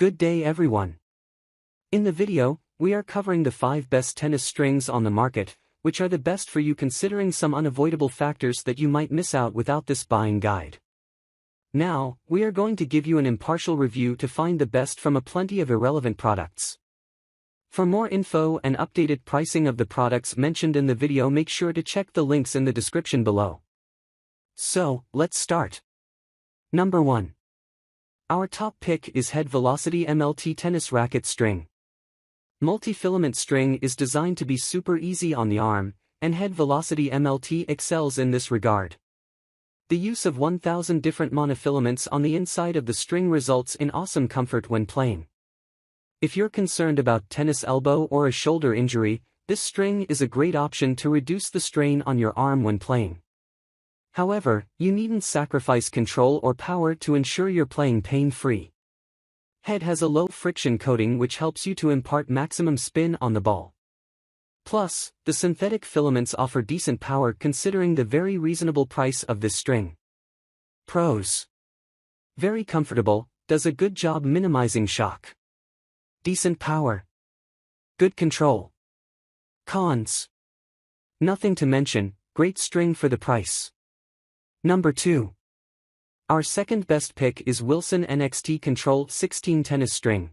Good day everyone. In the video, we are covering the 5 best tennis strings on the market, which are the best for you considering some unavoidable factors that you might miss out without this buying guide. Now, we are going to give you an impartial review to find the best from a plenty of irrelevant products. For more info and updated pricing of the products mentioned in the video, make sure to check the links in the description below. So, let's start. Number 1. Our top pick is Head Velocity MLT Tennis Racket String. Multifilament string is designed to be super easy on the arm, and Head Velocity MLT excels in this regard. The use of 1,000 different monofilaments on the inside of the string results in awesome comfort when playing. If you're concerned about tennis elbow or a shoulder injury, this string is a great option to reduce the strain on your arm when playing. However, you needn't sacrifice control or power to ensure you're playing pain-free. Head has a low friction coating which helps you to impart maximum spin on the ball. Plus, the synthetic filaments offer decent power considering the very reasonable price of this string. Pros: very comfortable, does a good job minimizing shock. Decent power. Good control. Cons: nothing to mention, great string for the price. Number 2. Our second best pick is Wilson NXT Control 16 Tennis String.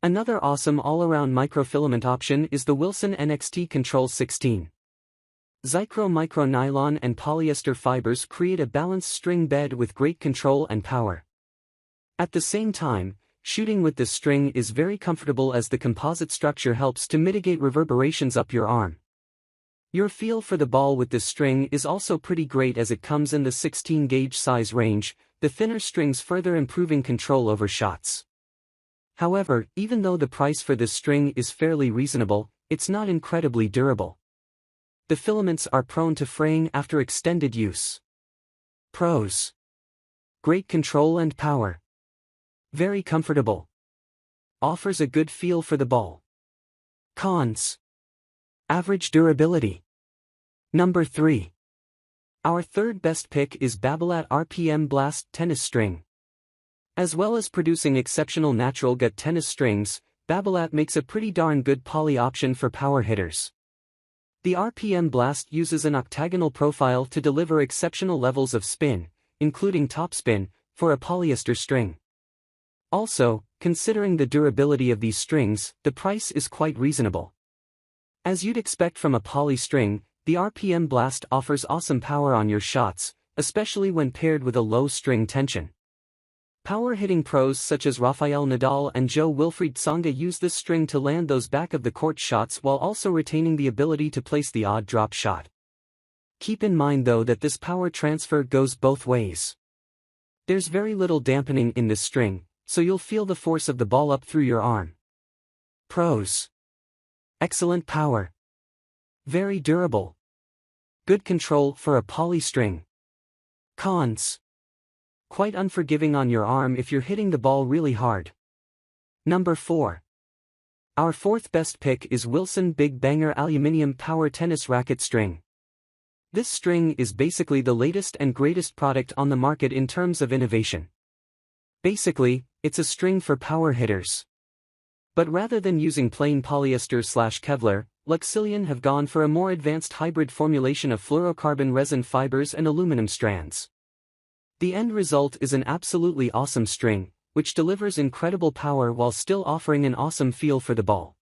Another awesome all-around microfilament option is the Wilson NXT Control 16. Micro nylon and polyester fibers create a balanced string bed with great control and power. At the same time, shooting with this string is very comfortable as the composite structure helps to mitigate reverberations up your arm. Your feel for the ball with this string is also pretty great as it comes in the 16-gauge size range, the thinner strings further improving control over shots. However, even though the price for this string is fairly reasonable, it's not incredibly durable. The filaments are prone to fraying after extended use. Pros: great control and power. Very comfortable. Offers a good feel for the ball. Cons: average durability. Number 3. Our third best pick is Babolat RPM Blast Tennis String. As well as producing exceptional natural gut tennis strings, Babolat makes a pretty darn good poly option for power hitters. The RPM Blast uses an octagonal profile to deliver exceptional levels of spin, including topspin, for a polyester string. Also, considering the durability of these strings, the price is quite reasonable. As you'd expect from a poly string, the RPM Blast offers awesome power on your shots, especially when paired with a low string tension. Power-hitting pros such as Rafael Nadal and Jo-Wilfried Tsonga use this string to land those back-of-the-court shots while also retaining the ability to place the odd drop shot. Keep in mind though that this power transfer goes both ways. There's very little dampening in this string, so you'll feel the force of the ball up through your arm. Pros: excellent power. Very durable. Good control for a poly string. Cons: quite unforgiving on your arm if you're hitting the ball really hard. Number 4. Our fourth best pick is Wilson Big Banger Aluminium Power Tennis Racket String. This string is basically the latest and greatest product on the market in terms of innovation. Basically, it's a string for power hitters. But rather than using plain polyester/Kevlar, Luxillian have gone for a more advanced hybrid formulation of fluorocarbon resin fibers and aluminum strands. The end result is an absolutely awesome string, which delivers incredible power while still offering an awesome feel for the ball.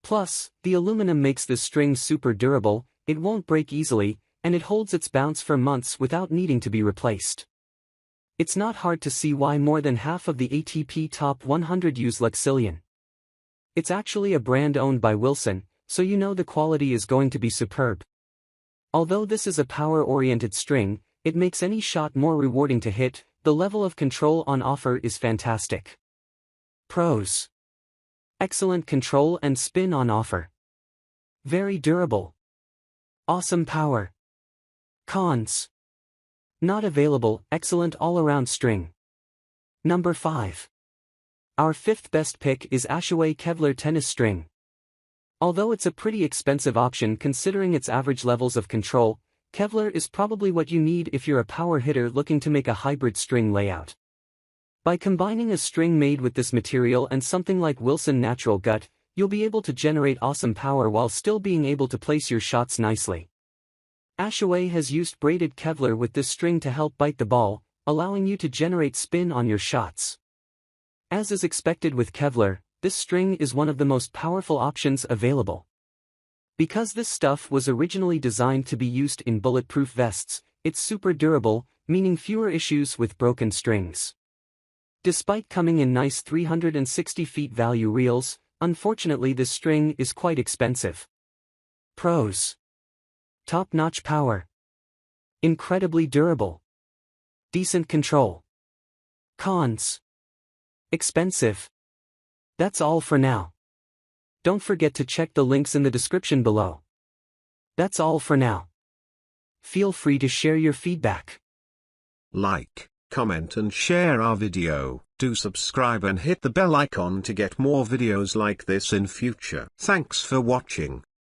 Plus, the aluminum makes this string super durable, it won't break easily, and it holds its bounce for months without needing to be replaced. It's not hard to see why more than half of the ATP Top 100 use Luxillian. It's actually a brand owned by Wilson, so you know the quality is going to be superb. Although this is a power-oriented string, it makes any shot more rewarding to hit. The level of control on offer is fantastic. Pros: excellent control and spin on offer. Very durable. Awesome power. Cons: not available, excellent all-around string. Number 5. Our fifth best pick is ASHAWAY Kevlar Tennis String. Although it's a pretty expensive option considering its average levels of control, Kevlar is probably what you need if you're a power hitter looking to make a hybrid string layout. By combining a string made with this material and something like Wilson Natural Gut, you'll be able to generate awesome power while still being able to place your shots nicely. ASHAWAY has used braided Kevlar with this string to help bite the ball, allowing you to generate spin on your shots. As is expected with Kevlar, this string is one of the most powerful options available. Because this stuff was originally designed to be used in bulletproof vests, it's super durable, meaning fewer issues with broken strings. Despite coming in nice 360 feet value reels, unfortunately this string is quite expensive. Pros: top-notch power. Incredibly durable. Decent control. Cons: expensive. That's all for now. Don't forget to check the links in the description below. That's all for now. Feel free to share your feedback. Like, comment and share our video. Do subscribe and hit the bell icon to get more videos like this in future. Thanks for watching.